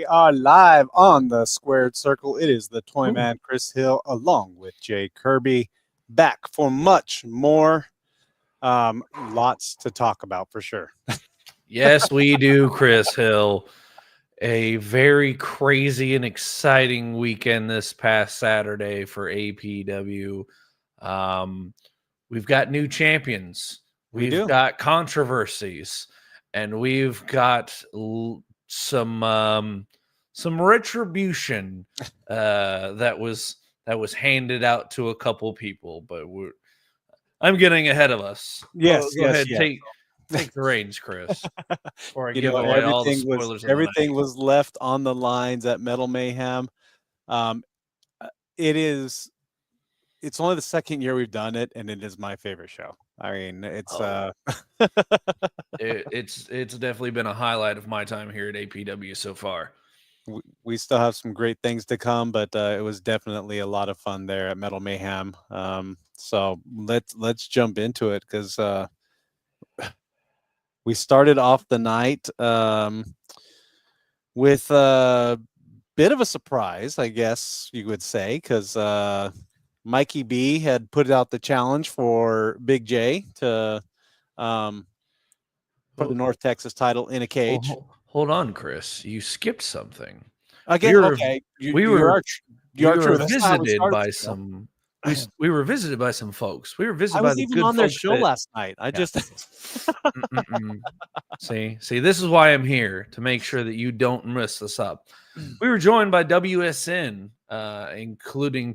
are live on the Squared Circle. It is the Toy Man Chris Hill along with Jay Kirby back for much more. Lots to talk about for sure. Yes, we do, Chris Hill. A very crazy and exciting weekend this past Saturday for APW. We've got new champions. We've got controversies, and we've got some retribution that was handed out to a couple people. But I'm getting ahead of us. Yes, go ahead, take the reins, Chris. Before I give away all the spoilers. Everything was left on the lines at Metal Mayhem. It's only the second year we've done it, and it is my favorite show. I mean, it's it's definitely been a highlight of my time here at APW so far. We still have some great things to come, but it was definitely a lot of fun there at Metal Mayhem. So let's jump into it because we started off the night with a bit of a surprise, I guess you would say, because Mikey B had put out the challenge for Big J to for the North Texas title in a cage. Hold on, Chris. You skipped something. Again, okay. We were visited by some. We were visited by some folks. We were visited by the good folks. I was even on their show last night. I just see. This is why I'm here, to make sure that you don't mess this up. We were joined by WSN, including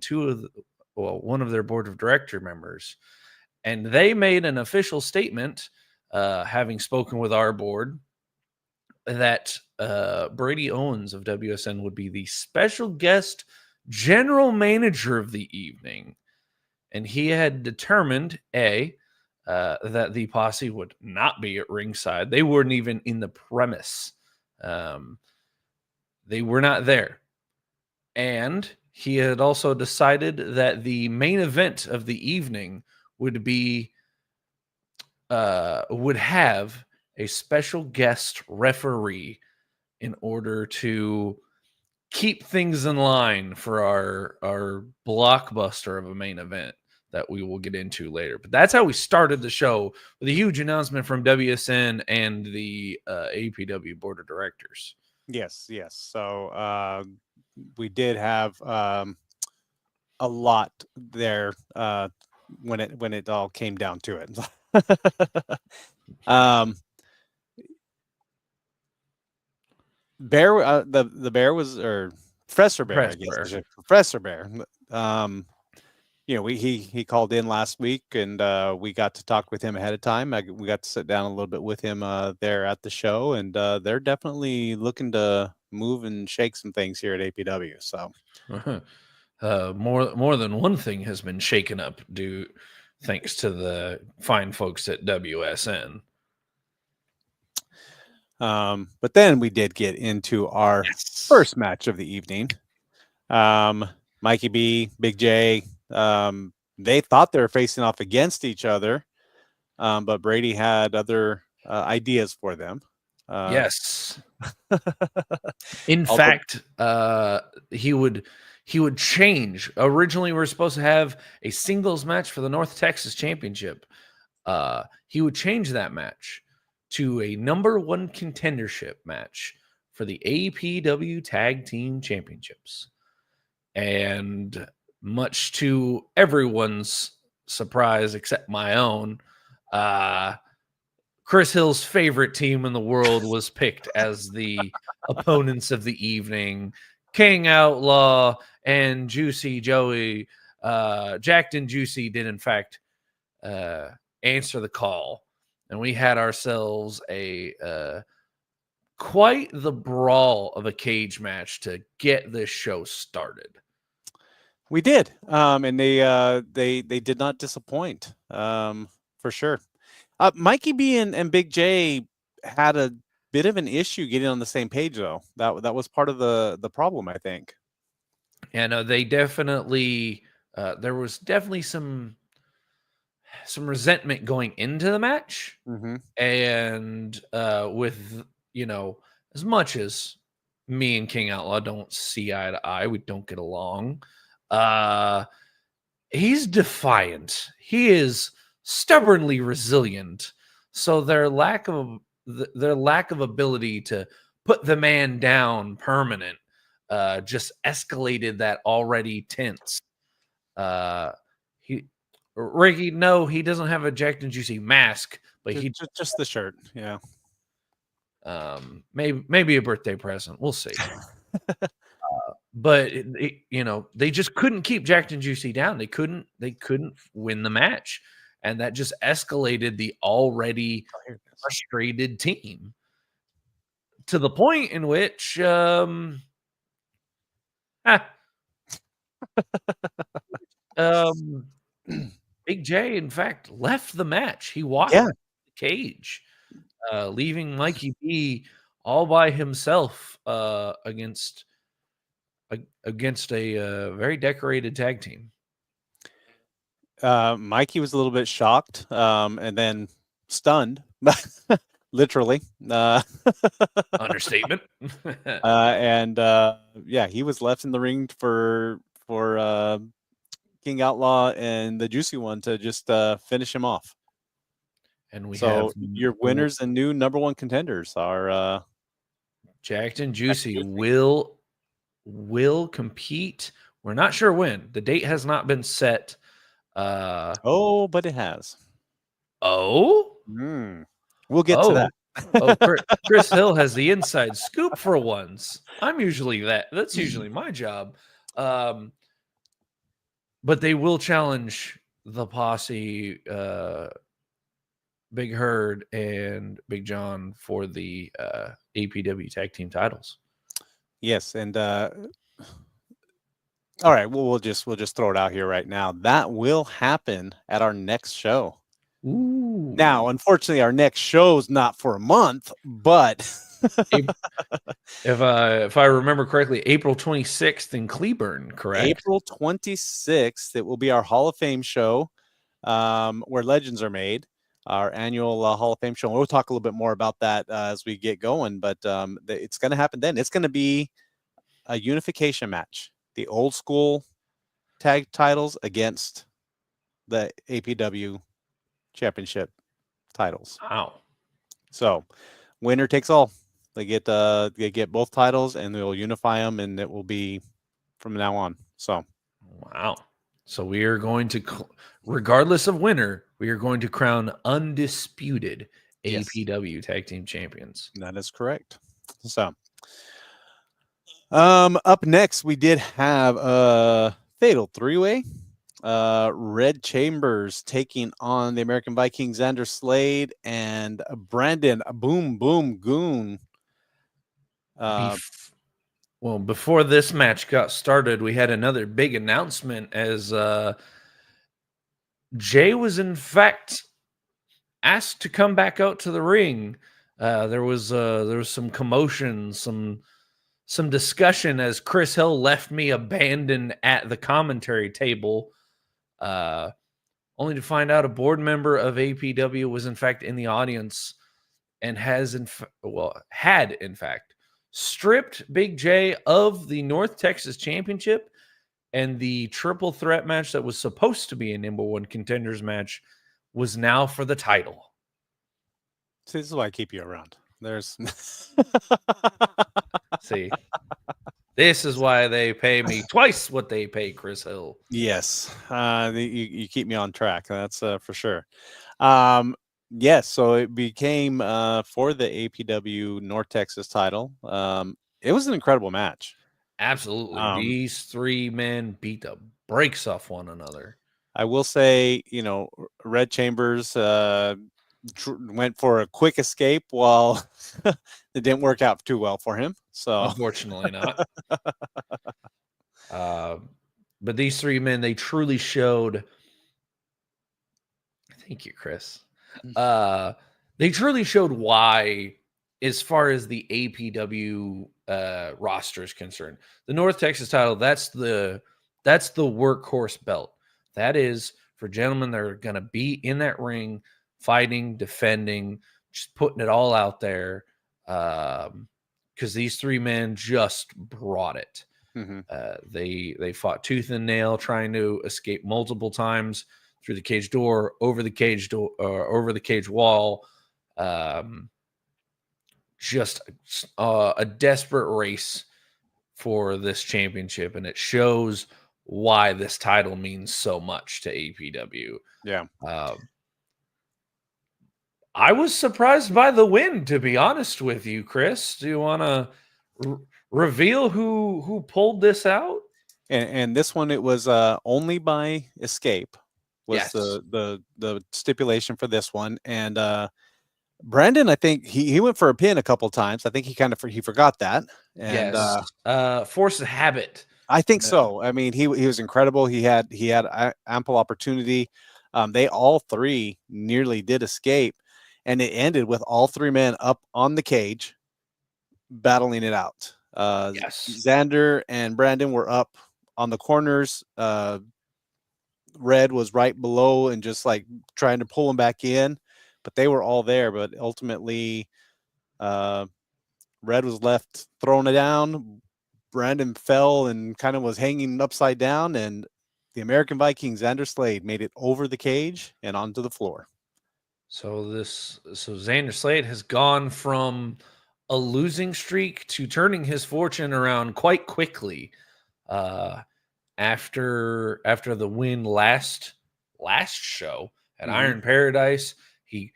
one of their board of director members, and they made an official statement, having spoken with our board, that Brady Owens of WSN would be the special guest general manager of the evening. And he had determined, that the posse would not be at ringside. They weren't even in the premise. They were not there. And he had also decided that the main event of the evening would have a special guest referee in order to keep things in line for our blockbuster of a main event that we will get into later. But that's how we started the show, with a huge announcement from WSN and the APW board of directors. Yes. So we did have a lot there when it all came down to it. Bear, the bear was, or Professor Bear, I guess. Professor Bear. He called in last week, and we got to talk with him ahead of time. We got to sit down a little bit with him there at the show, and they're definitely looking to move and shake some things here at APW. So, more than one thing has been shaken up thanks to the fine folks at WSN. But then we did get into our first match of the evening. Mikey B, Big J. They thought they were facing off against each other, but Brady had other ideas for them. Yes. In fact, he would change. Originally, we were supposed to have a singles match for the North Texas Championship. He would change that match to a number one contendership match for the APW Tag Team Championships. And much to everyone's surprise, except my own, Chris Hill's favorite team in the world was picked as the opponents of the evening. King Outlaw and Juicy Joey. Jacked and Juicy did, in fact, answer the call. And we had ourselves quite the brawl of a cage match to get this show started. We did, and they did not disappoint, for sure. Mikey B and Big J had a bit of an issue getting on the same page, though. That was part of the problem, I think. Yeah, no, they definitely there was definitely some resentment going into the match, mm-hmm. and with as much as me and King Outlaw don't see eye to eye. We don't get along. He's defiant. He is stubbornly resilient. So their lack of ability to put the man down permanent just escalated that already tense. Ricky, no, he doesn't have a Jacked and Juicy mask, but just the shirt. Yeah. Maybe a birthday present. We'll see. But they just couldn't keep Jacked and Juicy down. They couldn't win the match, and that just escalated the already frustrated team to the point in which Big J, in fact, left the match. He walked the cage, leaving Mikey B all by himself against a very decorated tag team. Mikey was a little bit shocked and then stunned, literally. Understatement. And he was left in the ring for King Outlaw and the Juicy One to just finish him off. And have your winners and new number one contenders are Jacked and Juicy will compete. We're not sure when. The date has not been set. But it has. We'll get to that. Chris Hill has the inside scoop for once. I'm usually that's usually my job. But they will challenge the Posse, Big Herd and Big John for the APW tag team titles. Yes, and all right, we'll just throw it out here right now. That will happen at our next show. Ooh. Now, unfortunately, our next show's not for a month, but if I remember correctly, April 26th in Cleburne, correct? April 26th, it will be our Hall of Fame show, where legends are made. Our annual Hall of Fame show. We'll talk a little bit more about that as we get going, but it's going to happen then. It's going to be a unification match. The old school tag titles against the APW championship titles. Wow. So winner takes all. They get both titles and they'll unify them, and it will be from now on. So wow. So we are going to, regardless of winner, we are going to crown undisputed APW tag team champions. That is correct. So up next, we did have a fatal three-way. Red Chambers taking on the American Viking Xander Slade and Brandon Boom Boom Goon. Before this match got started, we had another big announcement as Jay was in fact asked to come back out to the ring. There was some commotion, some discussion as Chris Hill left me abandoned at the commentary table, only to find out a board member of APW was in fact in the audience and had in fact stripped Big J of the North Texas Championship and the triple threat match that was supposed to be a number one contenders match was now for the title. See, this is why I keep you around. See, this is why they pay me twice what they pay Chris Hill. Yes, you keep me on track. That's for sure. Yes, so it became for the APW North Texas title. It was an incredible match. Absolutely. These three men beat the brakes off one another. I will say, Red Chambers went for a quick escape while it didn't work out too well for him. So unfortunately not. But these three men, they truly showed. Thank you, Chris. They truly showed why, as far as the APW roster is concerned, the North Texas title, that's the workhorse belt. That is for gentlemen that are going to be in that ring, fighting, defending, just putting it all out there. because these three men just brought it. They fought tooth and nail, trying to escape multiple times through the cage door, over the cage door, over the cage wall. Just a desperate race for this championship, and it shows why this title means so much to APW. Yeah. I was surprised by the win, to be honest with you, Chris. Do you want to reveal who pulled this out? And this one, it was only by escape was Yes. the stipulation for this one. And Brandon, I think he went for a pin a couple times. I think he forgot that. And yes. Force of habit. I think so. I mean, he was incredible. He had ample opportunity. They all three nearly did escape, and it ended with all three men up on the cage battling it out. Yes. Xander and Brandon were up on the corners. Red was right below and just like trying to pull him back in, but they were all there. But ultimately, Red was left throwing it down. Brandon fell and kind of was hanging upside down, and the American Viking Xander Slade made it over the cage and onto the floor. So Xander Slade has gone from a losing streak to turning his fortune around quite quickly. After the win last show at Iron Paradise, he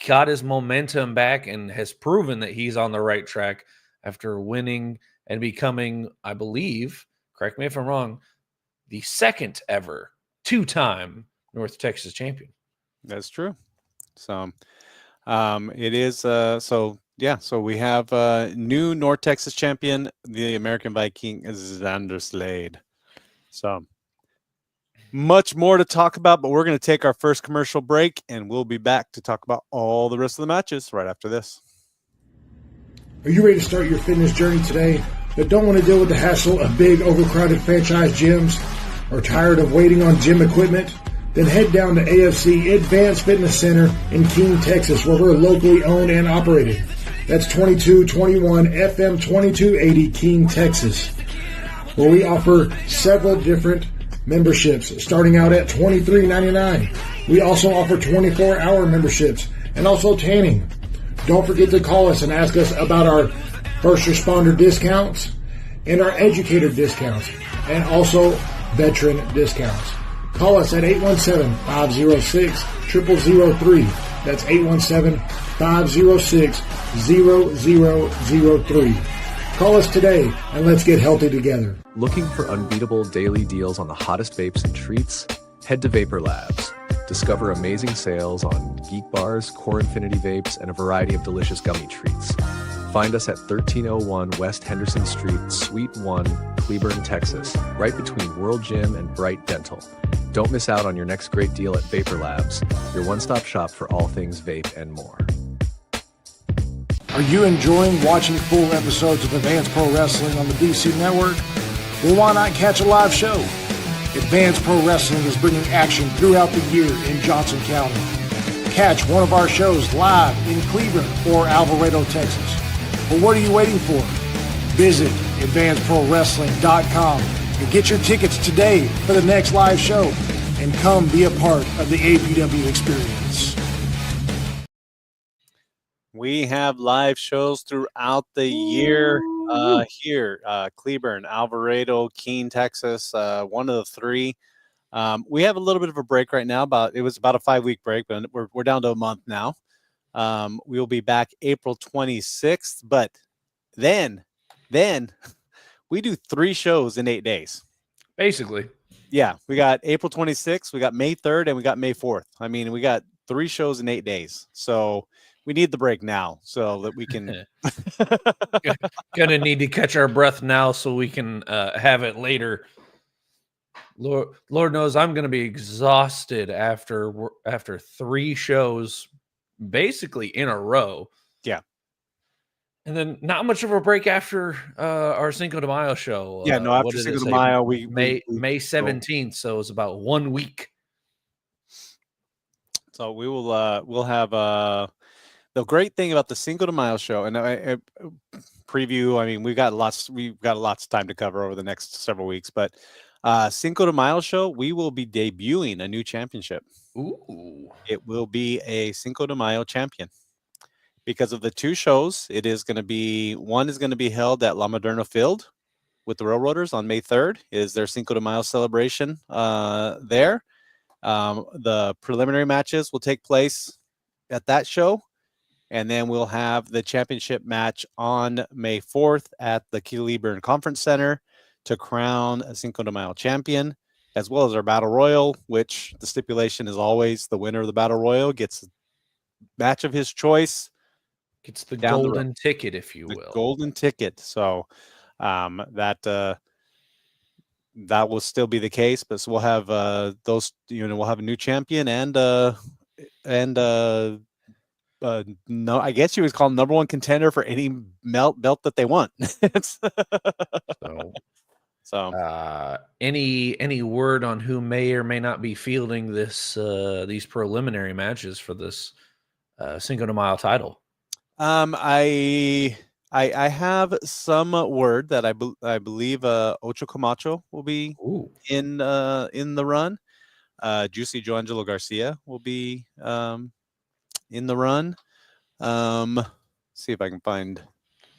got his momentum back and has proven that he's on the right track after winning and becoming, I believe, correct me if I'm wrong, the second ever two-time North Texas champion. That's true. So it is so we have new North Texas champion, the American Viking Xander Slade. So much more to talk about, but we're going to take our first commercial break, and we'll be back to talk about all the rest of the matches right after this. Are you ready to start your fitness journey today, but don't want to deal with the hassle of big, overcrowded franchise gyms, or tired of waiting on gym equipment? Then head down to AFC Advanced Fitness Center in Keene, Texas, where we're locally owned and operated. That's 2221 FM 2280 Keene, Texas, where we offer several different memberships, starting out at $23.99. We also offer 24-hour memberships and also tanning. Don't forget to call us and ask us about our first responder discounts and our educator discounts and also veteran discounts. Call us at 817-506-0003. That's 817-506-0003. Call us today and let's get healthy together. Looking for unbeatable daily deals on the hottest vapes and treats? Head to Vapor Labs. Discover amazing sales on Geek Bars, Core Infinity Vapes, and a variety of delicious gummy treats. Find us at 1301 West Henderson Street, Suite 1, Cleburne, Texas, right between World Gym and Bright Dental. Don't miss out on your next great deal at Vapor Labs, your one-stop shop for all things vape and more. Are you enjoying watching full episodes of Advanced Pro Wrestling on the DC Network? Well, why not catch a live show? Advanced Pro Wrestling is bringing action throughout the year in Johnson County. Catch one of our shows live in Cleburne or Alvarado, Texas. But what are you waiting for? Visit advancedprowrestling.com and get your tickets today for the next live show and come be a part of the APW experience. We have live shows throughout the year here, Cleburne, Alvarado, Keene, Texas, one of the three. We have a little bit of a break right now. It was about a 5-week break, but we're down to a month now. We will be back April 26th, but then we do 3 shows in 8 days. Basically. Yeah, we got April 26th, we got May 3rd, and we got May 4th. I mean, we got 3 shows in 8 days. So we need the break now so that we can. Gonna need to catch our breath now so we can have it later. Lord knows I'm gonna be exhausted after 3 shows, basically in a row. Yeah, and then not much of a break after our Cinco de Mayo show. Yeah, no, after Cinco de Mayo, May 17th, so it's about 1 week. So we will we'll have the great thing about the Cinco de Mayo show, and I preview. I mean, we've got lots of time to cover over the next several weeks, but Cinco de Mayo show, we will be debuting a new championship. Ooh. It will be a Cinco de Mayo champion. Because of the two shows, one is going to be held at La Moderna Field with the Railroaders on May 3rd. Is their Cinco de Mayo celebration there? The preliminary matches will take place at that show, and then we'll have the championship match on May 4th at the Kiliburn Conference Center to crown a Cinco de Mayo champion, as well as our Battle Royal, which the stipulation is always the winner of the Battle Royal gets a match of his choice. It's the golden ticket, if you the will. Golden ticket. So that will still be the case, but so we'll have those. We'll have a new champion and no, I guess you would call number one contender for any belt that they want. So any word on who may or may not be fielding these preliminary matches for this Cinco de Mayo title? I have some word that I believe Ocho Camacho will be in the run. Juicy Joangelo Garcia will be in the run. See if I can find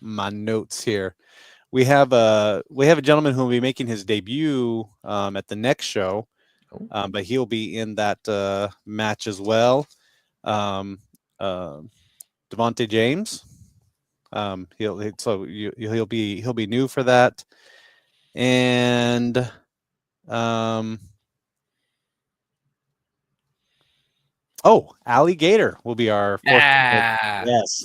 my notes here. We have a gentleman who will be making his debut at the next show, but he'll be in that match as well. Devontae James. He'll be new for that, and Alligator will be our fourth. Yes,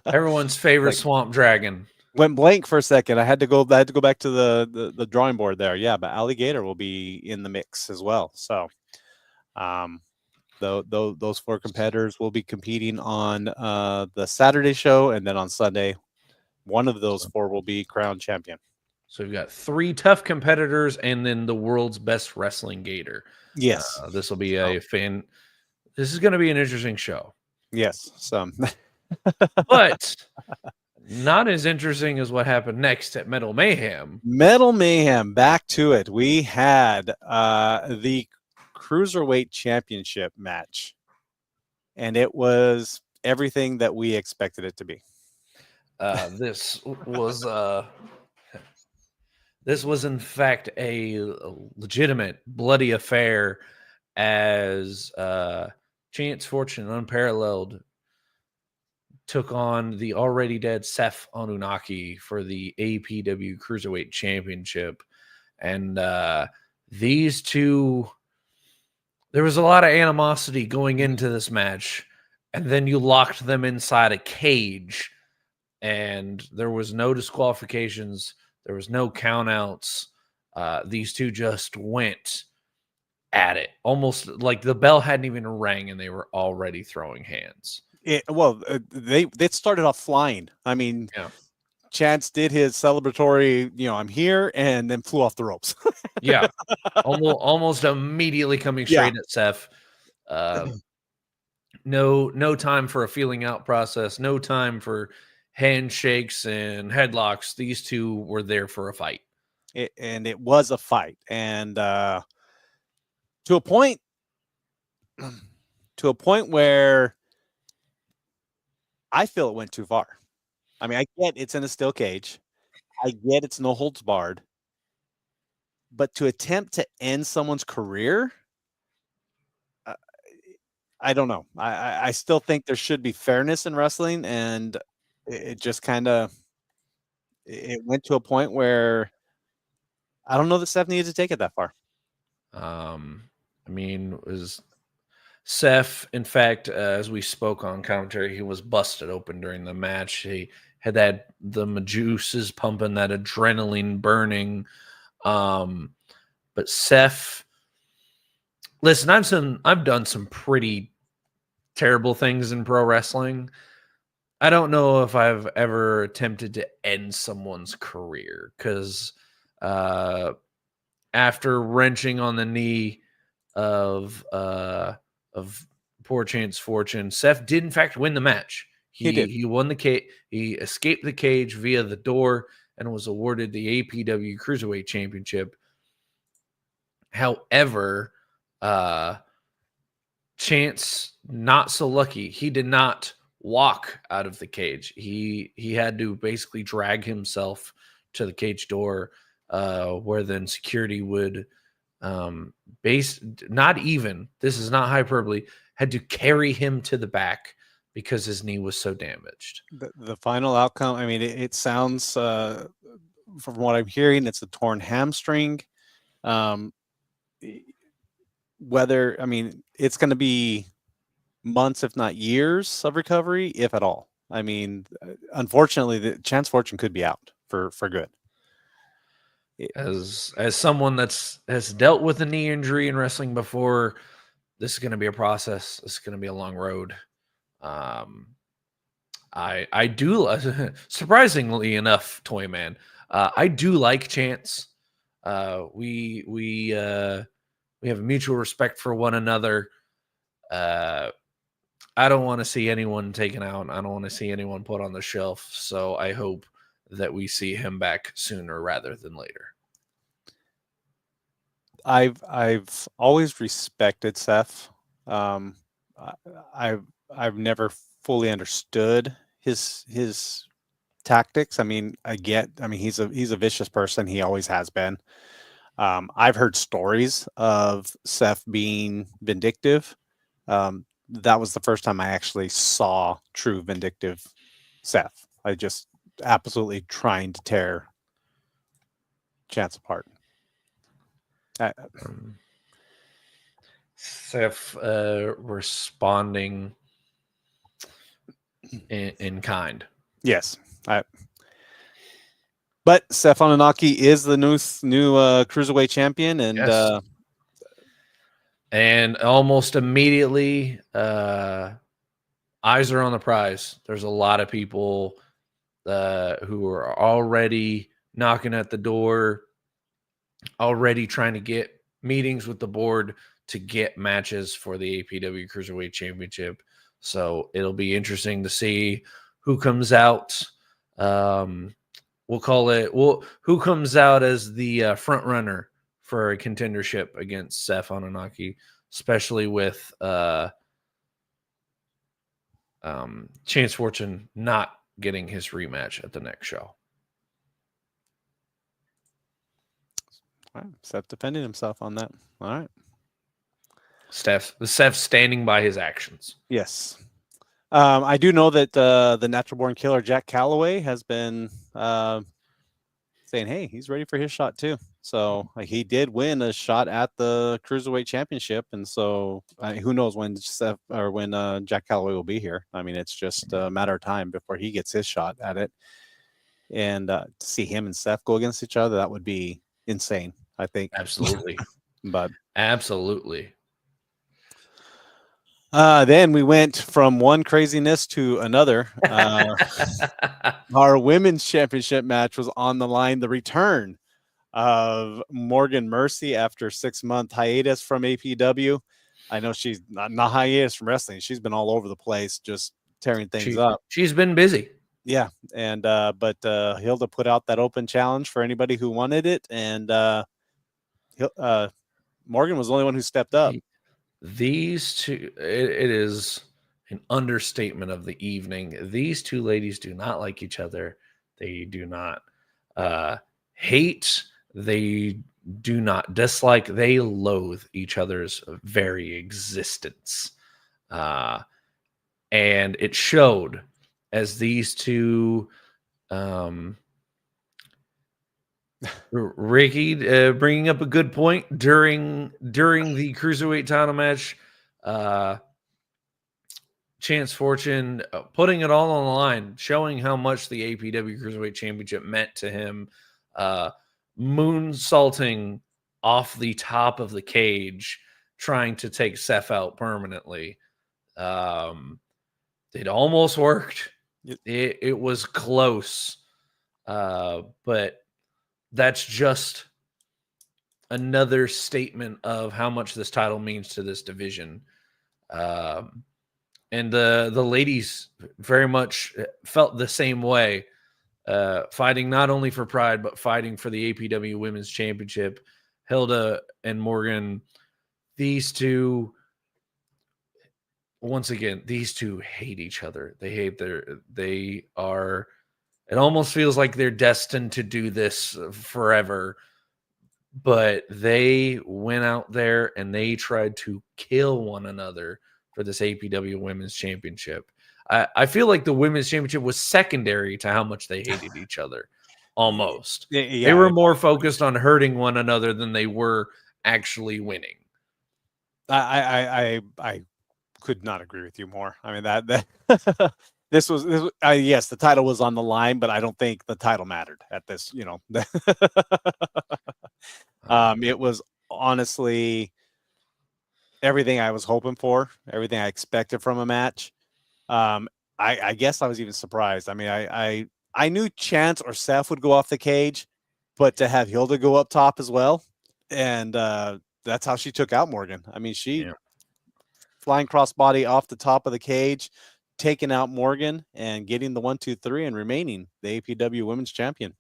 everyone's favorite swamp dragon. Went blank for a second. I had to go back to the drawing board there. Yeah, but Alligator will be in the mix as well. So, those four competitors will be competing on the Saturday show, and then on Sunday, one of those four will be crowned champion. So we've got 3 tough competitors, and then the world's best wrestling gator. Yes, this will be This is going to be an interesting show. Yes, some, but not as interesting as what happened next at Metal Mayhem. Metal Mayhem. Back to it. We had the Cruiserweight Championship match, and it was everything that we expected it to be. This was in fact a legitimate bloody affair, as Chance Fortune Unparalleled took on the already dead Seth Anunnaki for the APW Cruiserweight Championship. And these two, there was a lot of animosity going into this match, and then you locked them inside a cage, and there was no disqualifications, there was no countouts. These two just went at it, almost like the bell hadn't even rang and they were already throwing hands. They started off flying. I mean, yeah. Chance did his celebratory, I'm here, and then flew off the ropes. Yeah, almost immediately coming straight at Seth. No time for a feeling out process. No time for handshakes and headlocks. These two were there for a fight. It was a fight, and to a point where I feel it went too far. I mean, I get it's in a steel cage. I get it's no holds barred. But to attempt to end someone's career, I don't know. I still think there should be fairness in wrestling, and it just kind of it went to a point where I don't know that Seth needed to take it that far. I mean, was Seth, in fact, as we spoke on commentary, he was busted open during the match. He had the juices pumping, that adrenaline burning. But Seth, listen, I've done some pretty terrible things in pro wrestling. I don't know if I've ever attempted to end someone's career, because after wrenching on the knee of poor poor Chance Fortune. Seth did, in fact, win the match. He did. He won the cage. He escaped the cage via the door and was awarded the APW Cruiserweight Championship. However, Chance, not so lucky. He did not walk out of the cage. He had to basically drag himself to the cage door, where then security would this is not hyperbole, had to carry him to the back because his knee was so damaged. The final outcome, I mean, it sounds, from what I'm hearing, it's a torn hamstring. Whether, I mean, it's going to be months, if not years of recovery, if at all. I mean, unfortunately, the Chance Fortune could be out for good. As someone has dealt with a knee injury in wrestling before, this is going to be a process. This is going to be a long road. I do, surprisingly enough, Toy Man, I do like Chance. We have a mutual respect for one another. I don't want to see anyone taken out. I don't want to see anyone put on the shelf. So I hope that we see him back sooner rather than later. I've always respected Seth. I've never fully understood his tactics. I mean, he's a vicious person. He always has been. I've heard stories of Seth being vindictive. That was the first time I actually saw true vindictive Seth. I just absolutely trying to tear Chance apart. Seth responding in kind. Yes. But Seth Anunnaki is the new cruiserweight champion, and yes. And almost immediately, eyes are on the prize. There's a lot of people who are already knocking at the door, already trying to get meetings with the board to get matches for the APW Cruiserweight Championship. So it'll be interesting to see who comes out. We'll call it, who comes out as the front runner for a contendership against Seth Anunnaki, especially with Chance Fortune not getting his rematch at the next show. All right. Seth defending himself on that. All right. Seth standing by his actions. Yes. I do know that the natural born killer Jack Calloway has been saying, hey, he's ready for his shot too. So he did win a shot at the Cruiserweight Championship. And so who knows when Seth or when Jack Calloway will be here. I mean, it's just a matter of time before he gets his shot at it. And to see him and Seth go against each other, that would be insane, I think. Absolutely. But absolutely. Then we went from one craziness to another. Our women's championship match was on the line. The return of Morgan Mercy after 6-month hiatus from APW. I know she's not hiatus from wrestling. She's been all over the place, just tearing things up. She's been busy. Yeah. And, but Hilda put out that open challenge for anybody who wanted it. And Morgan was the only one who stepped up. These two, it is an understatement of the evening. These two ladies do not like each other. They do not hate. They do not dislike. They loathe each other's very existence. And it showed as these two, Ricky bringing up a good point during the Cruiserweight title match. Chance Fortune putting it all on the line, showing how much the APW Cruiserweight Championship meant to him. Moonsaulting off the top of the cage, trying to take Seth out permanently. It almost worked. It was close, but that's just another statement of how much this title means to this division. And the ladies very much felt the same way, fighting not only for pride, but fighting for the APW Women's Championship. Hilda and Morgan, these two, once again, these two hate each other. They are, it almost feels like they're destined to do this forever. But they went out there and they tried to kill one another for this APW Women's Championship. I feel like the Women's Championship was secondary to how much they hated each other, almost. Yeah, they were more focused on hurting one another than they were actually winning. I could not agree with you more. I mean, that this was yes, the title was on the line, but I don't think the title mattered at this, it was honestly everything I was hoping for, everything I expected from a match. I guess I was even surprised. I mean, I knew Chance or Seth would go off the cage, but to have Hilda go up top as well, and that's how she took out Morgan. I mean, flying crossbody off the top of the cage, taking out Morgan and getting the 1-2-3 and remaining the APW Women's Champion.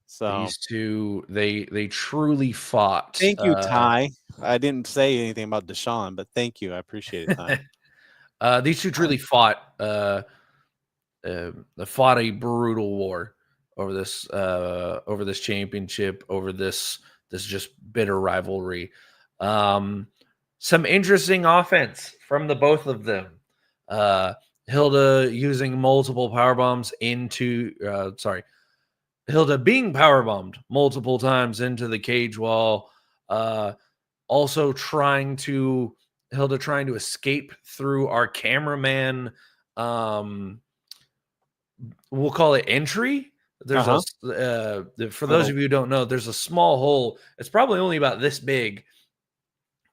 So these two, they truly fought. Thank you, Ty. I didn't say anything about Deshaun, but thank you. I appreciate it, Ty. These two truly fought a brutal war over this championship, over this just bitter rivalry. Some interesting offense from the both of them. Hilda using multiple power bombs Hilda being powerbombed multiple times into the cage wall. Also trying to escape through our cameraman. We'll call it entry. There's for those of you who don't know, there's a small hole. It's probably only about this big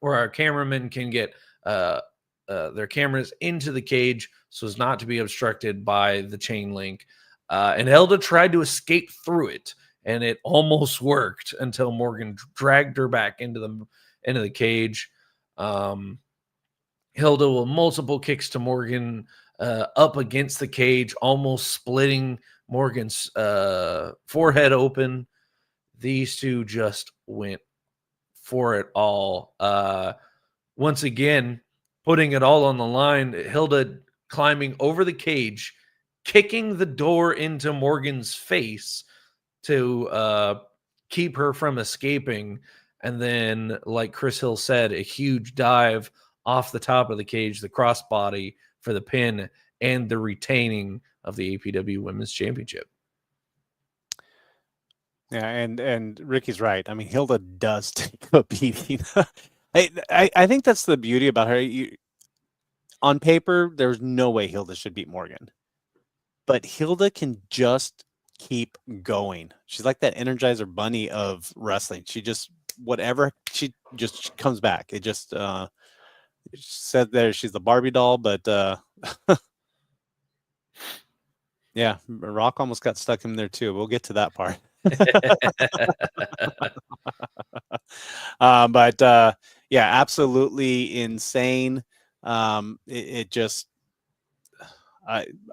where our cameramen can get their cameras into the cage so as not to be obstructed by the chain link. And Hilda tried to escape through it, and it almost worked until Morgan dragged her back into the cage. Hilda with multiple kicks to Morgan up against the cage, almost splitting Morgan's forehead open. These two just went for it all. Once again, putting it all on the line, Hilda climbing over the cage, kicking the door into Morgan's face to keep her from escaping. And then, like Chris Hill said, a huge dive off the top of the cage, the crossbody for the pin and the retaining of the APW Women's Championship. Yeah, and Ricky's right. I mean, Hilda does take a beating. I think that's the beauty about her. On paper, there's no way Hilda should beat Morgan. But Hilda can just keep going. She's like that Energizer Bunny of wrestling. She just, whatever, she just comes back. It just said there she's the Barbie doll, but yeah, Rock almost got stuck in there too. We'll get to that part. But yeah, absolutely insane. It just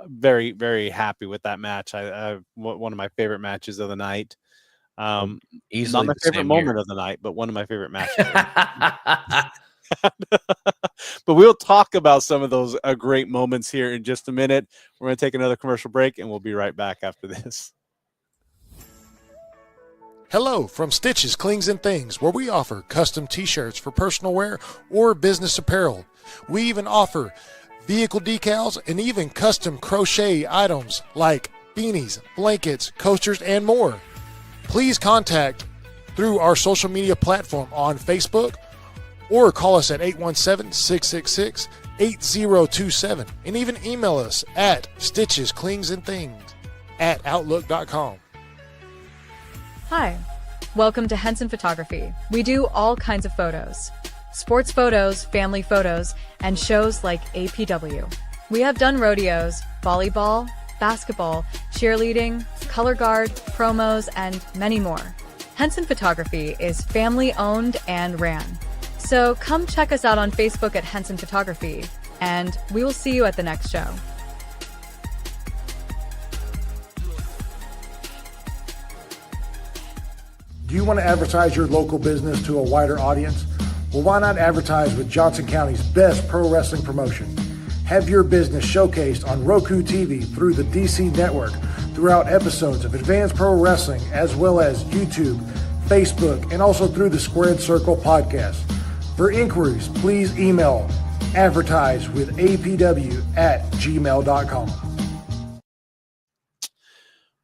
very, very happy with that match. One of my favorite matches of the night. Easily not my favorite moment of the night, but one of my favorite matches. But we'll talk about some of those great moments here in just a minute. We're going to take another commercial break, and we'll be right back after this. Hello from Stitches, Clings, and Things, where we offer custom t-shirts for personal wear or business apparel. We even offer vehicle decals and even custom crochet items like beanies, blankets, coasters, and more. Please contact through our social media platform on Facebook or call us at 817-666-8027 and even email us at stitchesclingsandthings@outlook.com. Hi, welcome to Henson Photography. We do all kinds of photos. Sports photos, family photos, and shows like APW. We have done rodeos, volleyball, basketball, cheerleading, color guard, promos, and many more. Henson Photography is family owned and ran. So come check us out on Facebook at Henson Photography, and we will see you at the next show. Do you want to advertise your local business to a wider audience? Well, why not advertise with Johnson County's best pro wrestling promotion? Have your business showcased on Roku TV through the DC Network throughout episodes of Advanced Pro Wrestling, as well as YouTube, Facebook, and also through the Squared Circle podcast. For inquiries, please email advertisewithapw@gmail.com.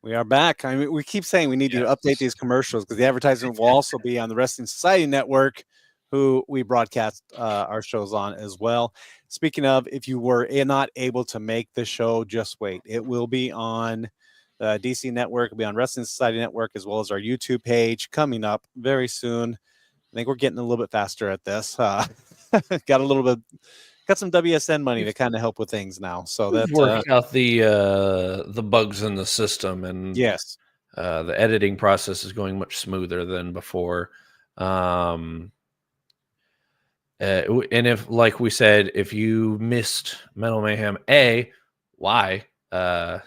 We are back. I mean, we keep saying we need to update these commercials because the advertisement will also be on the Wrestling Society Network, who we broadcast our shows on as well. Speaking of, if you were not able to make the show, just wait. It will be on the DC Network. It'll be on Wrestling Society Network, as well as our YouTube page coming up very soon. I think we're getting a little bit faster at this. Got some WSN money to kind of help with things now. So that's worked out the bugs in the system, and yes, the editing process is going much smoother than before. And if, like we said, if you missed Metal Mayhem, why? Like,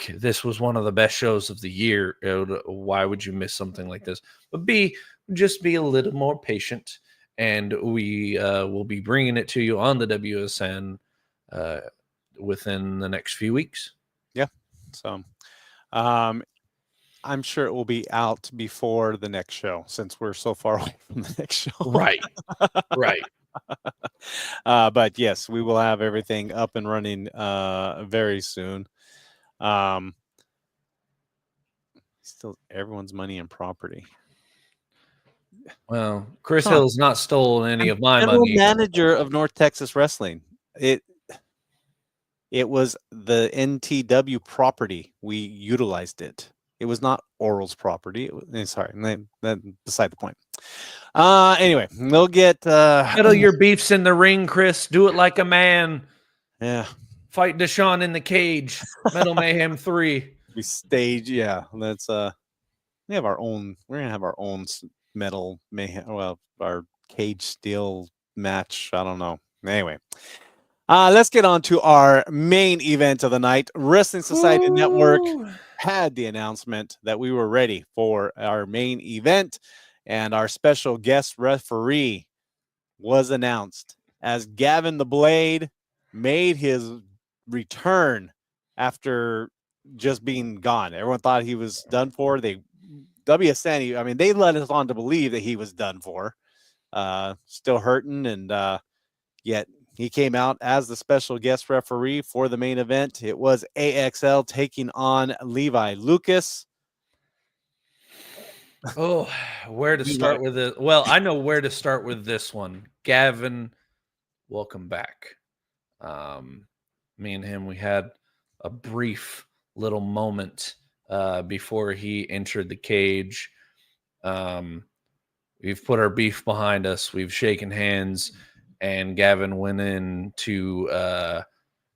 this was one of the best shows of the year. Why would you miss something like this? But B, just be a little more patient, and we will be bringing it to you on the WSN within the next few weeks. Yeah. So I'm sure it will be out before the next show, since we're so far away from the next show. Right. Right. But yes, we will have everything up and running very soon. Still everyone's money and property. Well, Chris Hill's not stolen any of my money. Manager of North Texas Wrestling. It was the NTW property. We utilized it. It was not Oral's property. Sorry, that beside the point. Anyway, we'll get settle your beefs in the ring, Chris. Do it like a man. Yeah. Fight Deshaun in the cage. Metal Mayhem 3. We stage, yeah. Let's we have our own. We're gonna have our own Metal Mayhem. Well, our cage steel match. I don't know. Anyway, let's get on to our main event of the night. Wrestling Society Network had the announcement that we were ready for our main event, and our special guest referee was announced as Gavin the Blade made his return after just being gone. Everyone thought he was done for. WSN, I mean, they led us on to believe that he was done for. Still hurting, and yet he came out as the special guest referee for the main event. It was AXL taking on Levi Lucas. Oh, where to start with it? Well, I know where to start with this one. Gavin, welcome back. Me and him, we had a brief little moment before he entered the cage. We've put our beef behind us. We've shaken hands, and Gavin went in to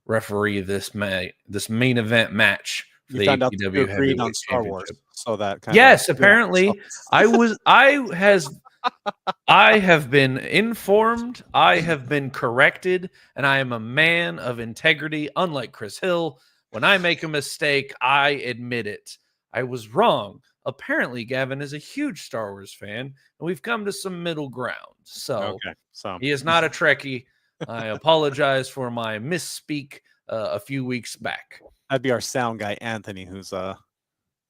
referee this main event match for the APW Heavyweight on Star Wars. So that kind yes, apparently I have been informed, I have been corrected, and I am a man of integrity, unlike Chris Hill. When I make a mistake, I admit it. I was wrong. Apparently, Gavin is a huge Star Wars fan, and we've come to some middle ground. So he is not a Trekkie. I apologize for my misspeak a few weeks back. That'd be our sound guy, Anthony, who's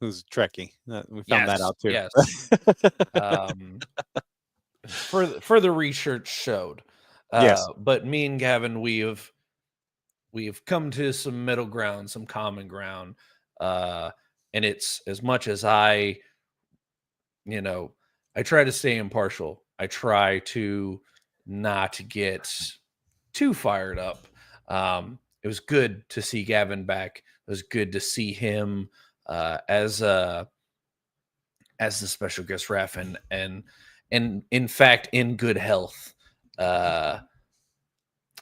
Trekkie. We found that out too. Yes. Further research showed. Yes. But me and Gavin, we have come to some middle ground, some common ground. And it's, as much as I try to stay impartial. I try to not get too fired up. It was good to see Gavin back. It was good to see him as the special guest ref and in fact in good health.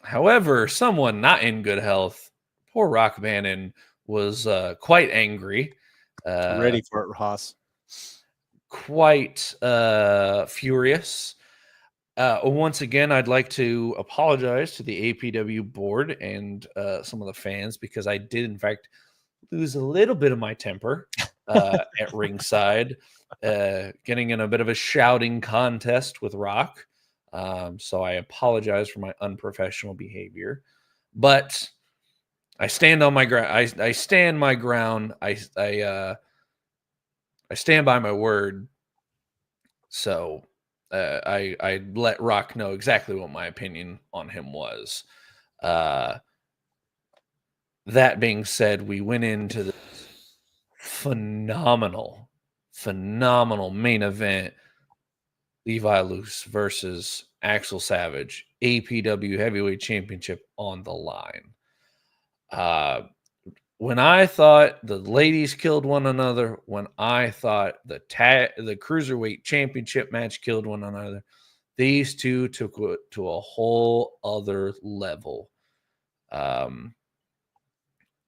However, someone not in good health, poor Rock Bannon, was quite angry. Ready for it, Haas. Quite furious. Once again, I'd like to apologize to the APW board and some of the fans because I did, in fact, lose a little bit of my temper at ringside, getting in a bit of a shouting contest with Rock. So I apologize for my unprofessional behavior, but I stand on my ground. I stand my ground. I stand by my word. So I let Rock know exactly what my opinion on him was. That being said, we went into the phenomenal main event. Levi Luce versus Axel Savage, APW Heavyweight Championship on the line. When I thought the ladies killed one another, when I thought the Cruiserweight Championship match killed one another, these two took it to a whole other level.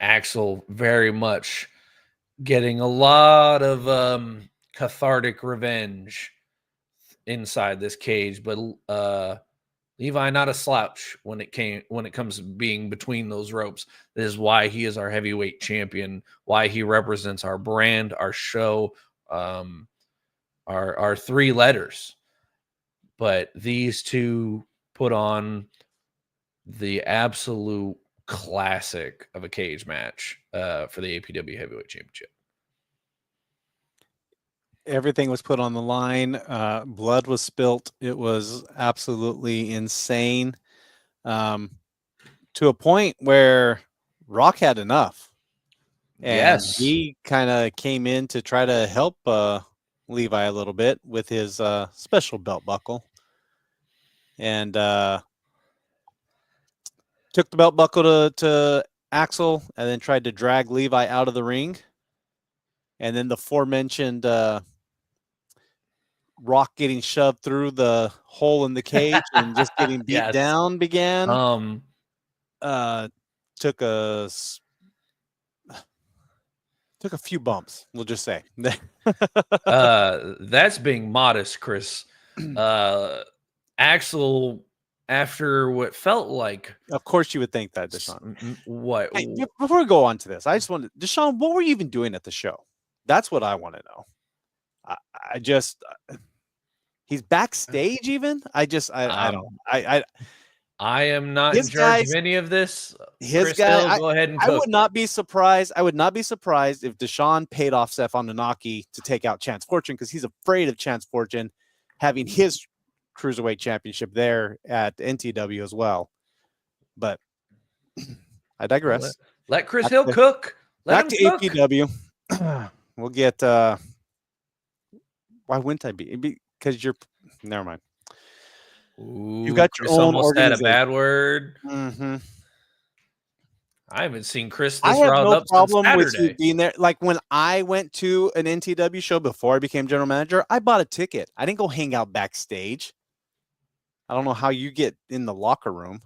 Axel very much getting a lot of cathartic revenge inside this cage, but Levi not a slouch when it comes to being between those ropes. This is why he is our heavyweight champion, why he represents our brand, our show, our three letters. But these two put on the absolute classic of a cage match for the APW Heavyweight Championship. Everything was put on the line. Blood was spilt. It was absolutely insane, to a point where Rock had enough. And he kind of came in to try to help Levi a little bit with his special belt buckle. And took the belt buckle to Axel and then tried to drag Levi out of the ring. And then the aforementioned Rock getting shoved through the hole in the cage and just getting beat down began. Took a few bumps, we'll just say. That's being modest, Chris. Axel, after what felt like, of course you would think that, Deshaun. What? Hey, before we go on to this, I just wanted, Deshaun, what were you even doing at the show? That's what I want to know. I just, he's backstage even. I am not in charge of any of this. His guy, go ahead and I would not be surprised. I would not be surprised if Deshaun paid off Stefan Nanaki to take out Chance Fortune because he's afraid of Chance Fortune having his Cruiserweight Championship there at NTW as well. But I digress. Let Chris Hill cook. Back to APW. We'll get why wouldn't I be? Because you're never mind. You got your own almost had a bad word. Mm-hmm. I haven't seen Chris this riled up since Saturday. With you being there. Like when I went to an NTW show before I became general manager, I bought a ticket. I didn't go hang out backstage. I don't know how you get in the locker room.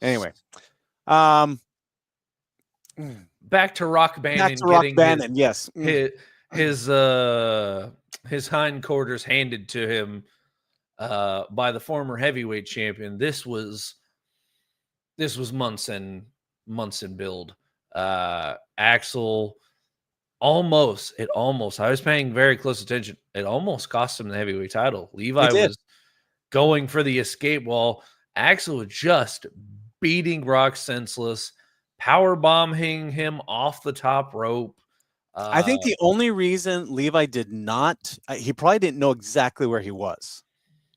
Anyway, back to Rock Bannon. Back to Rock Bannon, yes. His hindquarters handed to him by the former heavyweight champion. This was months and build. Axel almost, I was paying very close attention. It almost cost him the heavyweight title. Levi was going for the escape wall. Axel was just beating Rock senseless, power bombing him off the top rope. I think the only reason Levi did not, he probably didn't know exactly where he was.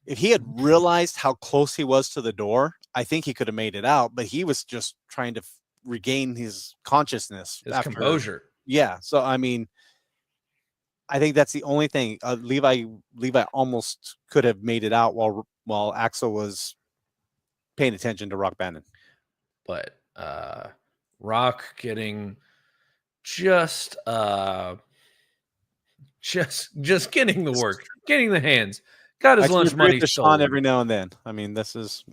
If he had realized how close he was to the door, I think he could have made it out, but he was just trying to regain his consciousness. His composure. Yeah. So, I mean, I think that's the only thing. Levi almost could have made it out while Axel was paying attention to Rock Bannon. But Rock getting just getting the work, getting the hands, got his lunch money stolen every now and then. I mean, this is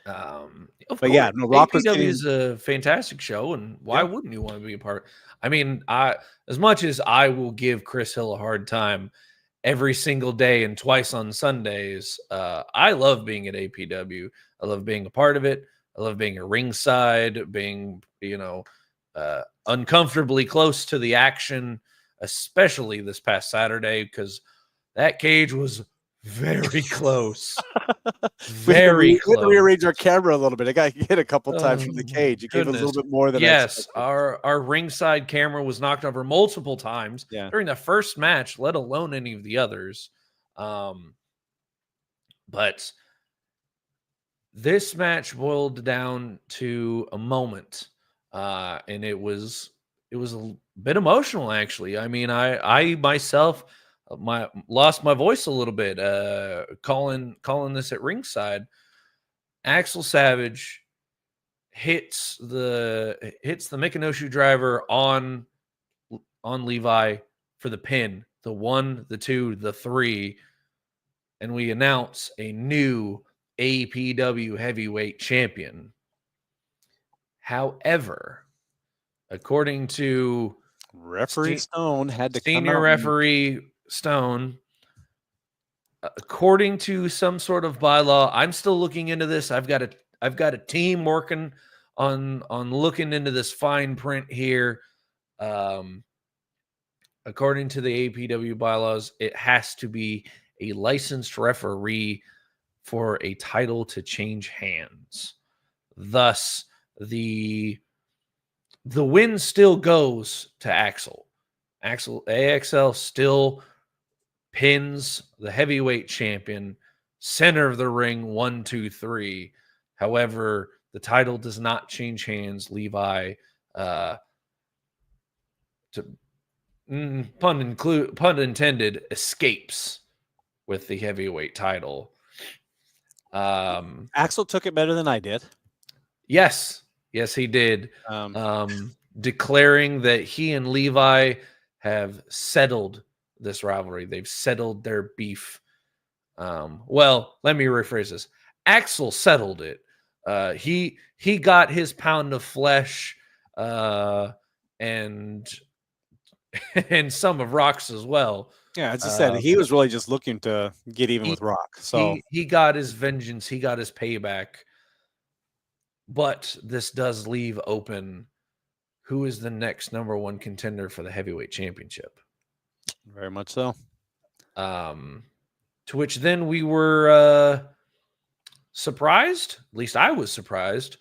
but yeah, no, Rock is a fantastic show, and why wouldn't you want to be a part? I mean, as much as I will give Chris Hill a hard time, every single day and twice on Sundays. I love being at APW. I love being a part of it. I love being a ringside, being, uncomfortably close to the action, especially this past Saturday, because that cage was very close. Very close. We had to rearrange our camera a little bit. I got hit a couple times from the cage. It gave us a little bit more than I expected. Our ringside camera was knocked over multiple times during the first match, let alone any of the others. But this match boiled down to a moment, and it was a bit emotional, actually. I mean, I myself lost my voice a little bit calling this at ringside. Axel Savage hits the Mikanoshu driver on Levi for the pin, the 1, the 2, the 3, and we announce a new APW heavyweight champion. However, according to referee Stone, had to senior referee Stone, according to some sort of bylaw, I'm still looking into this. I've got a team working on looking into this fine print here. According to the APW bylaws, it has to be a licensed referee for a title to change hands. Thus, the win still goes to Axel. AXL still pins the heavyweight champion, center of the ring, 1, 2, 3. However, the title does not change hands. Levi, pun intended, escapes with the heavyweight title. Axel took it better than I did. Yes, he did. Declaring that he and Levi have settled this rivalry. They've settled their beef. Well, let me rephrase this. Axel settled it. He got his pound of flesh and some of Rock's as well. Yeah, as I said, he was really just looking to get even with Rock. So he got his vengeance. He got his payback. But this does leave open who is the next number 1 contender for the heavyweight championship. Very much so. To which then we were surprised. At least I was surprised.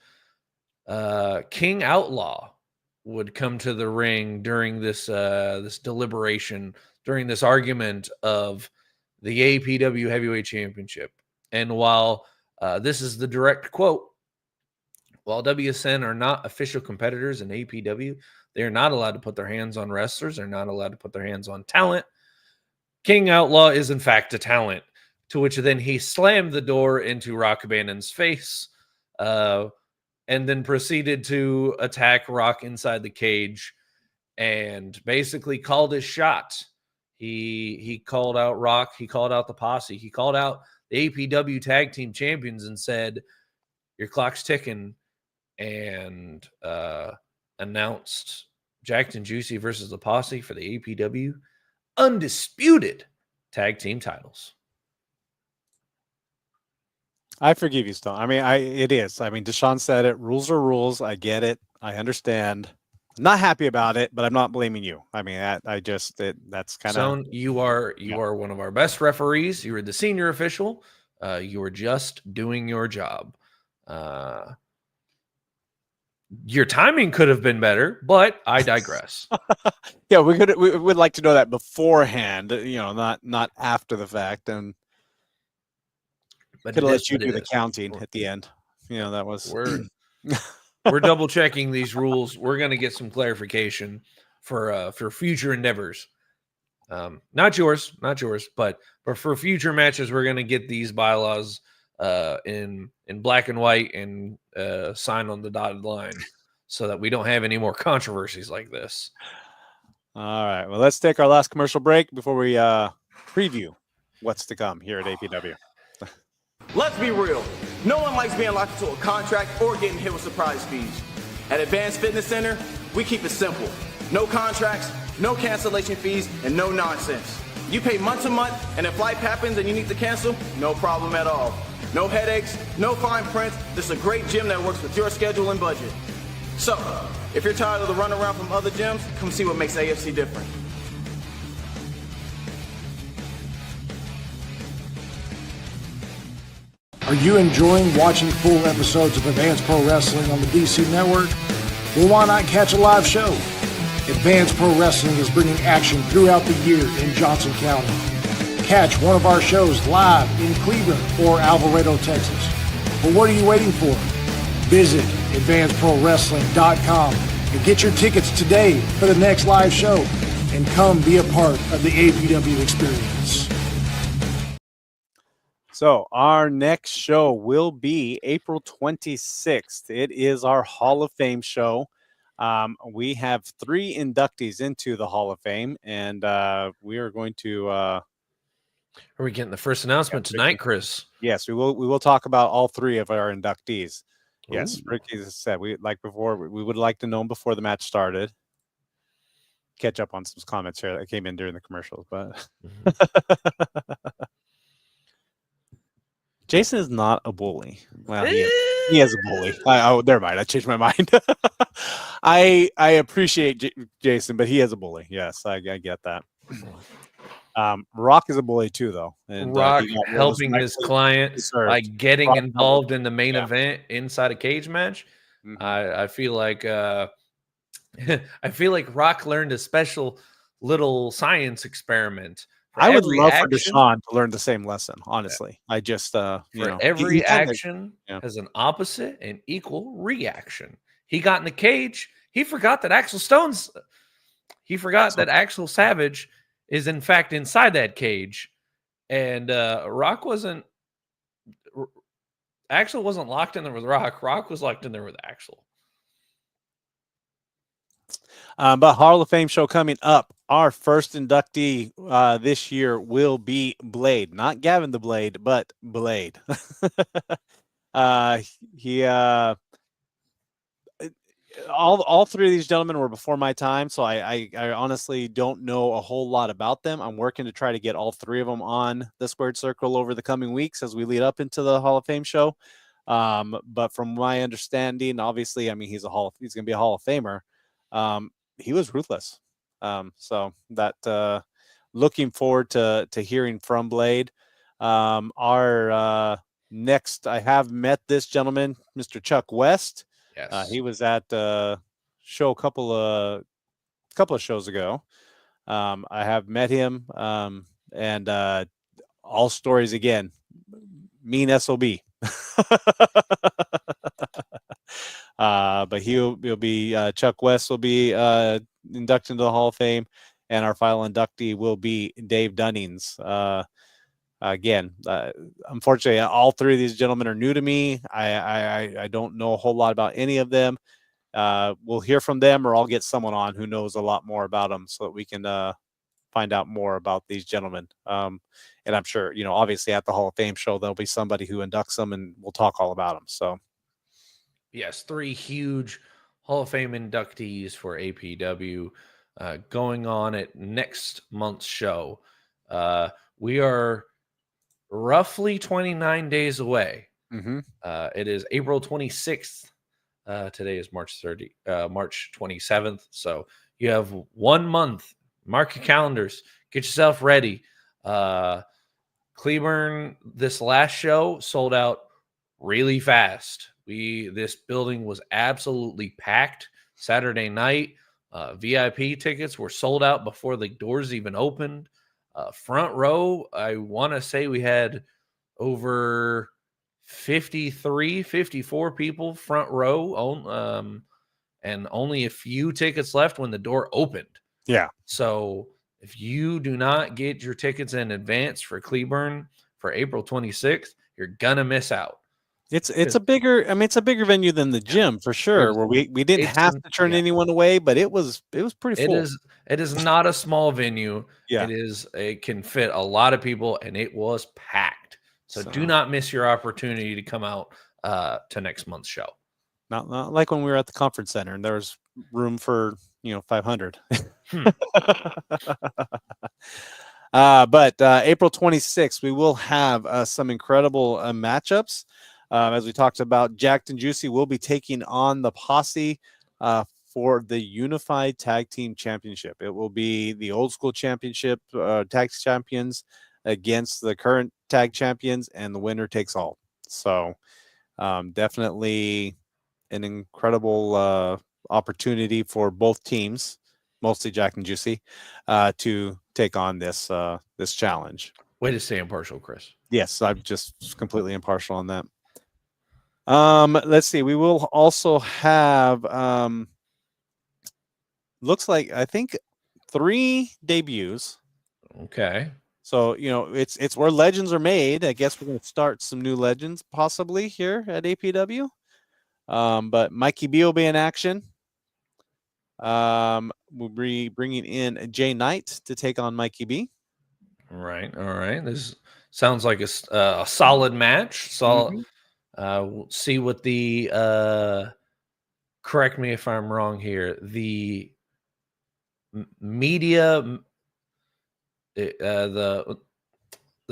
King Outlaw would come to the ring during this deliberation, during this argument of the APW Heavyweight Championship. And while this is the direct quote, while WSN are not official competitors in APW, they are not allowed to put their hands on wrestlers. They're not allowed to put their hands on talent. King Outlaw is, in fact, a talent, to which then he slammed the door into Rock Abandon's face and then proceeded to attack Rock inside the cage and basically called his shot. He called out Rock. He called out the posse. He called out the APW Tag Team Champions and said, "Your clock's ticking," and announced Jacked and Juicy versus the Posse for the APW undisputed tag team titles. I forgive you, Stone. I mean, it is. I mean, Deshaun said it. Rules are rules. I get it. I understand. I'm not happy about it, but I'm not blaming you. I mean, that's kind of. Stone, you are one of our best referees. You were the senior official. You were just doing your job. Your timing could have been better, but I digress. Yeah, we would like to know that beforehand, not after the fact, and could have let you do the counting at the end. That was we're double checking these rules. We're going to get some clarification for future endeavors. Not yours, but for future matches, we're going to get these bylaws in black and white and signed on the dotted line so that we don't have any more controversies like this. All right. Well, let's take our last commercial break before we preview what's to come here at APW. Let's be real. No one likes being locked into a contract or getting hit with surprise fees. At Advanced Fitness Center, we keep it simple. No contracts, no cancellation fees, and no nonsense. You pay month to month, and if life happens and you need to cancel, no problem at all. No headaches, no fine print. This is a great gym that works with your schedule and budget. So, if you're tired of the runaround from other gyms, come see what makes AFC different. Are you enjoying watching full episodes of Advanced Pro Wrestling on the DC Network? Well, why not catch a live show? Advanced Pro Wrestling is bringing action throughout the year in Johnson County. Catch one of our shows live in Cleveland or Alvarado, Texas. But what are you waiting for? Visit advancedprowrestling.com and get your tickets today for the next live show and come be a part of the APW experience. So our next show will be April 26th. It is our Hall of Fame show. We have 3 inductees into the Hall of Fame, and we are going to. Are we getting the first announcement tonight, Chris? Yes, we will. We will talk about all 3 of our inductees. Yes, Ooh. Ricky, as I said, we would like to know them before the match started. Catch up on some comments here that came in during the commercials, but Jason is not a bully. Well, he is a bully. Never mind. I changed my mind. I appreciate Jason, but he is a bully. Yes, I get that. Rock is a bully too, though. And Rock helping his client by getting Rock involved in the main event inside a cage match. Mm-hmm. I feel like Rock learned a special little science experiment. I would love for Deshaun to learn the same lesson. Honestly, I just every action has an opposite and equal reaction. He got in the cage. He forgot that Axel Savage is in fact inside that cage, and Axel wasn't locked in there with Rock. Rock was locked in there with Axel. But Hall of Fame show coming up. Our first inductee this year will be Blade, not Gavin the Blade, but Blade. All 3 of these gentlemen were before my time, so I honestly don't know a whole lot about them. I'm working to try to get all 3 of them on the Squared Circle over the coming weeks as we lead up into the Hall of Fame show. But from my understanding, obviously, I mean, he's going to be a Hall of Famer. He was ruthless. So that looking forward to hearing from Blade. Our next, I have met this gentleman, Mr. Chuck West. Yes. He was at show a couple of shows ago. I have met him, and all stories again. Mean SOB. But he'll be Chuck West will be inducted into the Hall of Fame, and our final inductee will be Dave Dunnings. Again, unfortunately, all 3 of these gentlemen are new to me. I don't know a whole lot about any of them. We'll hear from them, or I'll get someone on who knows a lot more about them, so that we can find out more about these gentlemen. And I'm sure, obviously at the Hall of Fame show, there'll be somebody who inducts them, and we'll talk all about them. So. Yes, 3 huge Hall of Fame inductees for APW going on at next month's show. We are roughly 29 days away. Mm-hmm. It is April 26th. Today is March 27th. So you have 1 month. Mark your calendars. Get yourself ready. Cleburne, this last show sold out really fast. This building was absolutely packed Saturday night. VIP tickets were sold out before the doors even opened. Front row, I want to say we had over 54 people front row, and only a few tickets left when the door opened. Yeah. So if you do not get your tickets in advance for Cleburne for April 26th, you're gonna miss out. It's a bigger venue than the gym for sure. Where we didn't have to turn anyone away, but it was pretty full. It is not a small venue. Yeah. It can fit a lot of people, and it was packed. So do not miss your opportunity to come out to next month's show. Not like when we were at the conference center and there was room for 500. But April 26th, we will have some incredible matchups. As we talked about, Jacked and Juicy will be taking on the Posse for the Unified Tag Team Championship. It will be the old school championship, tag champions against the current tag champions, and the winner takes all. So definitely an incredible opportunity for both teams, mostly Jack and Juicy, to take on this challenge. Way to stay impartial, Chris. Yes, I'm just completely impartial on that. Let's see. We will also have looks like I think 3 debuts. Okay. So, it's where legends are made. I guess we're going to start some new legends possibly here at APW. But Mikey B will be in action. We'll be bringing in Jay Knight to take on Mikey B. All right. This sounds like a solid match. So we'll see what the correct me if I'm wrong here. The media, the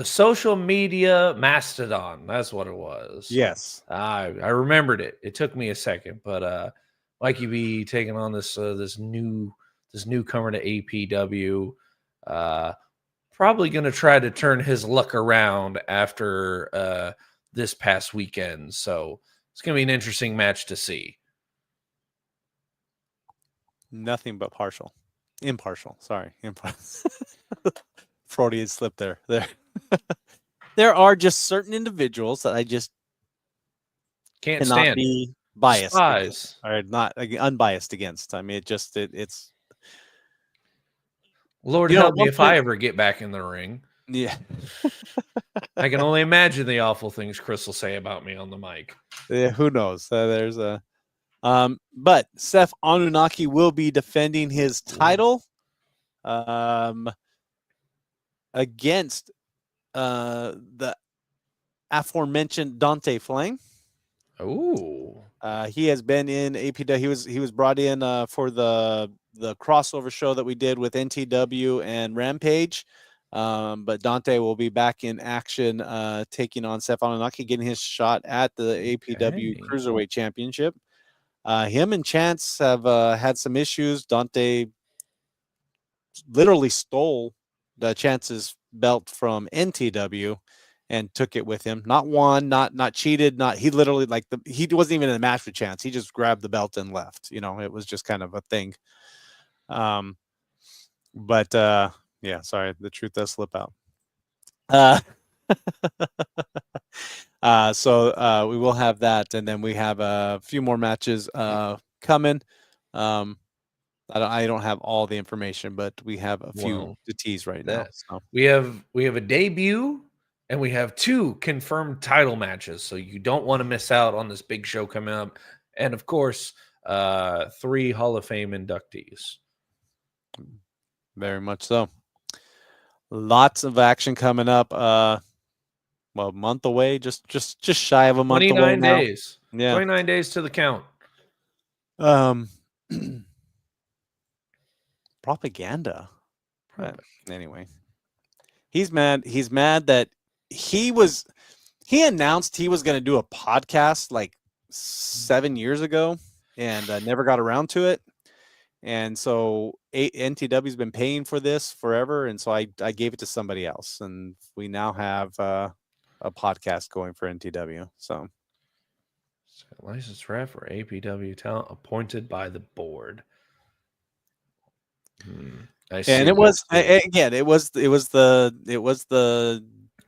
social media mastodon. That's what it was. Yes, I remembered it. It took me a second, but Mikey B taking on this newcomer to APW. Probably going to try to turn his luck around after this past weekend. So it's going to be an interesting match to see. nothing but impartial. Sorry, impartial. Freudian slip there. There are just certain individuals that I just Can't cannot stand. be biased Despise. or not unbiased against. I mean, it's Lord help me if I ever get back in the ring. yeah. I can only imagine the awful things Chris will say about me on the mic. Yeah, who knows? There's a but Seth Anunnaki will be defending his title against the aforementioned Dante Flame. Oh. He has been in APW. He was brought in for the crossover show that we did with NTW and Rampage. But Dante will be back in action, taking on Seth Anunnaki, getting his shot at the APW Cruiserweight Championship. Him and Chance have had some issues. Dante literally stole the Chance's belt from NTW and took it with him. Not won, not cheated, he literally he wasn't even in a match with Chance. He just grabbed the belt and left. It was just kind of a thing. But yeah, sorry, the truth does slip out. So we will have that, and then we have a few more matches coming. I don't have all the information, but we have a few to tease right now. So. We have a debut, and we have 2 confirmed title matches. So you don't want to miss out on this big show coming up, and of course, 3 Hall of Fame inductees. Very much so. Lots of action coming up. A month away, just shy of a month away. 29 days. Yeah, 29 days to the count. Propaganda. Anyway, he's mad. He's mad that he announced he was going to do a podcast like 7 years ago and never got around to it. And so NTW's been paying for this forever, and so I gave it to somebody else, and we now have a podcast going for NTW. So licensed ref or APW talent appointed by the board. And it was again, it was the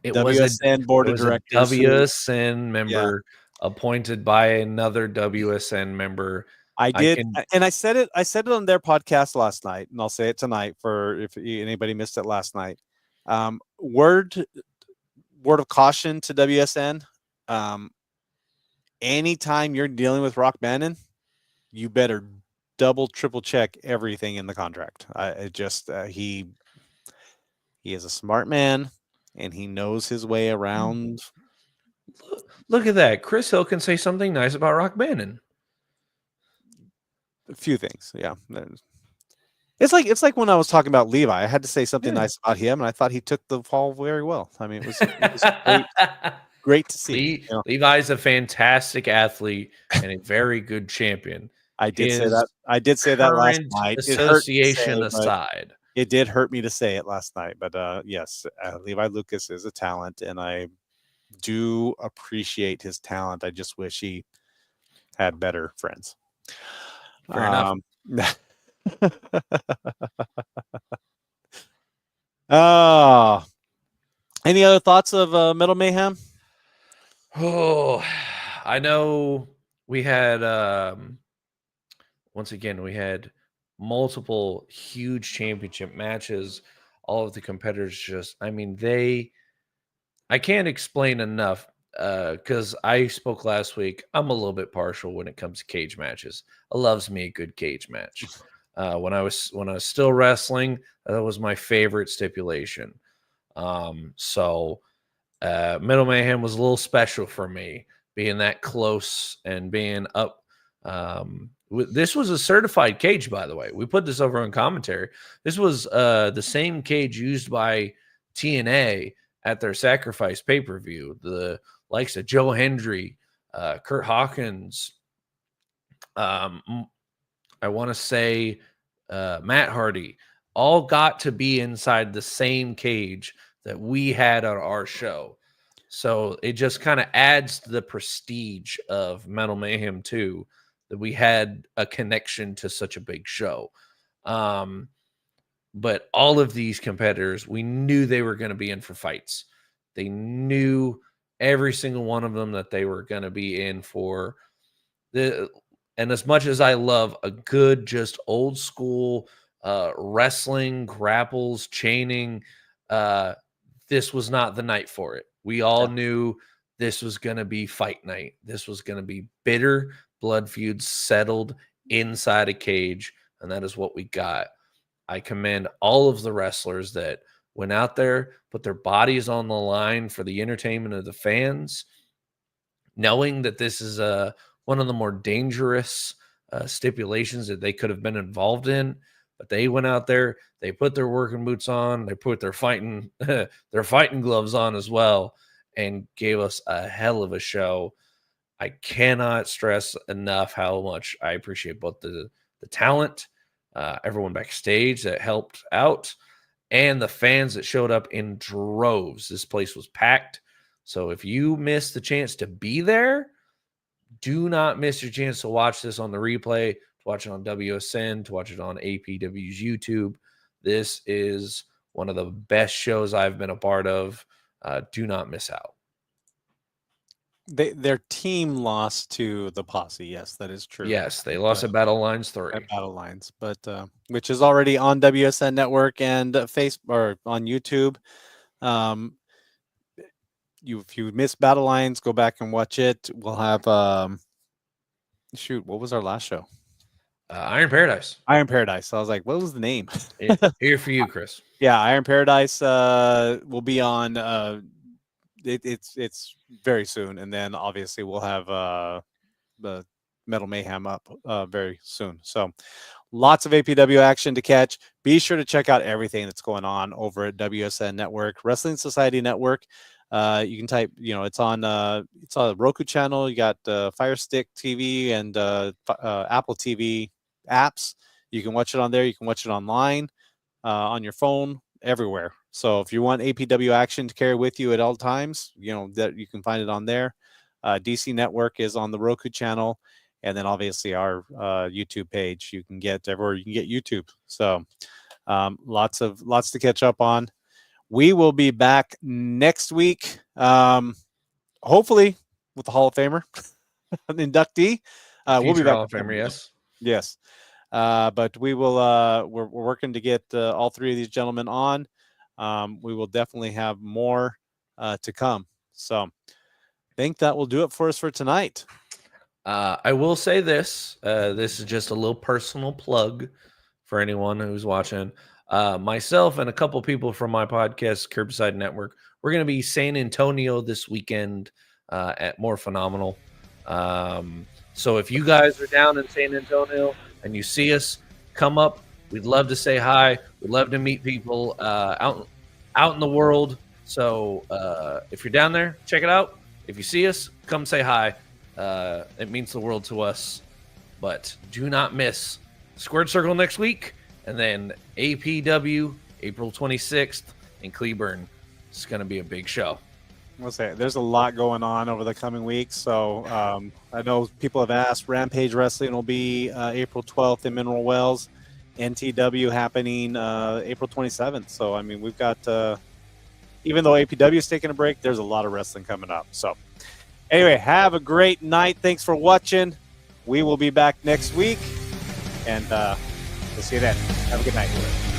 WSN board of directors. WSN member appointed by another WSN member. And I said it on their podcast last night, and I'll say it tonight for if anybody missed it last night. Word of caution to WSN. Anytime you're dealing with Rock Bannon, you better double, triple check everything in the contract. He is a smart man, and he knows his way around. Look at that. Chris Hill can say something nice about Rock Bannon. A few things, yeah. It's like when I was talking about Levi. I had to say something nice about him, and I thought he took the fall very well. I mean, it was great to see. Levi's a fantastic athlete and a very good champion. I did say that. I did say that last Current night. association aside, it did hurt me to say it last night. But yes, Levi Lucas is a talent, and I do appreciate his talent. I just wish he had better friends. Fair enough. Any other thoughts of Metal Mayhem? Oh, I know we had once again we had multiple huge championship matches. All of the competitors just, I mean, I can't explain enough because I spoke last week. I'm a little bit partial when it comes to cage matches. I loves me a good cage match. When I was still wrestling, that was my favorite stipulation. So Metal Mayhem was a little special for me, being that close and being up. This was a certified cage, by the way. We put this over on commentary. This was the same cage used by TNA at their Sacrifice pay-per-view. The likes of Joe Hendry, Kurt Hawkins, I want to say Matt Hardy, all got to be inside the same cage that we had on our show. So it just kind of adds to the prestige of Metal Mayhem 2 that we had a connection to such a big show. But all of these competitors, we knew they were going to be in for fights. They knew every single one of them that they were going to be in for and as much as I love a good, just old school wrestling, grapples, chaining, this was not the night for it. We all knew this was going to be fight night. This was going to be bitter blood feuds settled inside a cage, and that is what we got. I commend all of the wrestlers that went out there, put their bodies on the line for the entertainment of the fans, knowing that this is one of the more dangerous stipulations that they could have been involved in. But they went out there, they put their working boots on, they put their fighting gloves on as well, and gave us a hell of a show. I cannot stress enough how much I appreciate both the talent, everyone backstage that helped out, and the fans that showed up in droves. This place was packed. So if you missed the chance to be there, do not miss your chance to watch this on the replay, to watch it on WSN, to watch it on APW's YouTube. This is one of the best shows I've been a part of. Do not miss out. Their team lost to the Posse. Yes, that is true. Yes, they lost at Battle Lines 3. At Battle Lines, but which is already on WSN Network and Facebook or on YouTube. If you missed Battle Lines, go back and watch it. We'll have what was our last show? Iron Paradise. Iron Paradise. I was like, what was the name? Here for you, Chris. Yeah, Iron Paradise will be on. It's very soon, and then obviously we'll have the Metal Mayhem up very soon. So lots of APW action to catch. Be sure to check out everything that's going on over at WSN Network, Wrestling Society Network. You can type, it's on the Roku channel. You got Fire Stick TV and Apple TV apps. You can watch it on there. You can watch it online, on your phone, everywhere. So if you want APW action to carry with you at all times, that you can find it on there. DC Network is on the Roku channel, and then obviously our YouTube page. You can get everywhere you can get YouTube. So lots to catch up on. We will be back next week, hopefully with the Hall of Famer, an inductee. We'll be back. Hall of Famer, yes. Yes. But we will. We're working to get all three of these gentlemen on. We will definitely have more to come. So, I think that will do it for us for tonight. I will say this. This is just a little personal plug for anyone who's watching. Myself and a couple people from my podcast, Curbside Network, we're going to be San Antonio this weekend at More Phenomenal. So if you guys are down in San Antonio and you see us, come up, We'd love to say hi. We'd love to meet people out in the world. So if you're down there, check it out. If you see us, come say hi. It means the world to us. But do not miss Squared Circle next week, and then APW April 26th in Cleburne. It's going to be a big show. We'll say there's a lot going on over the coming weeks. So I know people have asked. Rampage Wrestling will be April 12th in Mineral Wells. NTW happening April 27th. So, I mean, we've got, even though APW is taking a break, there's a lot of wrestling coming up. So, anyway, have a great night. Thanks for watching. We will be back next week, and we'll see you then. Have a good night.